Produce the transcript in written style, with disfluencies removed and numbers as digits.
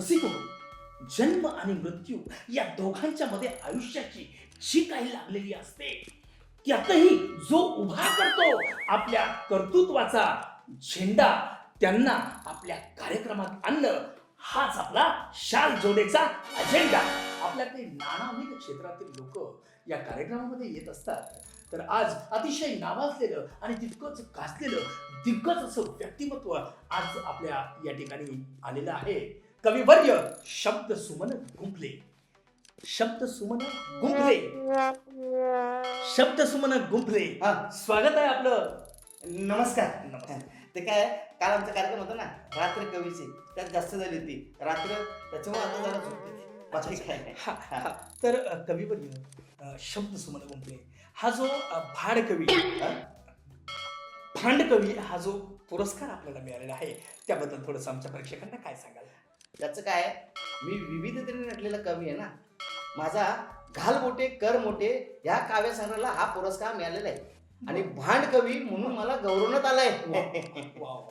रसिको, जन्म आणि मृत्यू या दोघांच्या मध्ये आयुष्याची जी काही लागलेली असते त्यातही जो उभा करतो आपल्या कर्तृत्वाचा झेंडा, त्यांना आपल्या कार्यक्रमात आणणं हाच आपला शाल जोडेचा अजेंडा. आपल्याकडे नानाविध क्षेत्रातील लोक या कार्यक्रमामध्ये येत असतात. तर आज अतिशय नावाजलेलं आणि तितकंच गाजलेलं दिग्गज असं व्यक्तिमत्व आज आपल्या या ठिकाणी आलेलं आहे. कविवर्य शब्द सुमन गुंफले. शब्द सुमन गुंफले. शब्द सुमन गुंफले. हा, स्वागत आहे आपलं. नमस्कार. नमस्कार. ते काय काल आमचा कार्यक्रम होता ना, रात्र कवीची, त्यात जास्त झाली होती रात्र, त्याच्यामुळे आता जरा झोपते. बाकी काय नाही. हा, हा. तर कविवर्य शब्द सुमन गुंफले हा जो भाडकवी भांडकवी हा जो पुरस्कार आपल्याला मिळालेला आहे त्याबद्दल थोडंसं आमच्या प्रेक्षकांना काय सांगाल? त्याचं काय, मी विविधतेने नटलेला कवी आहे ना. माझा घाल मोठे कर मोठे या काव्यसंग्रहाला हा पुरस्कार मिळालेला आहे आणि भांड कवी म्हणून मला गौरवण्यात आलाय. वा, वा.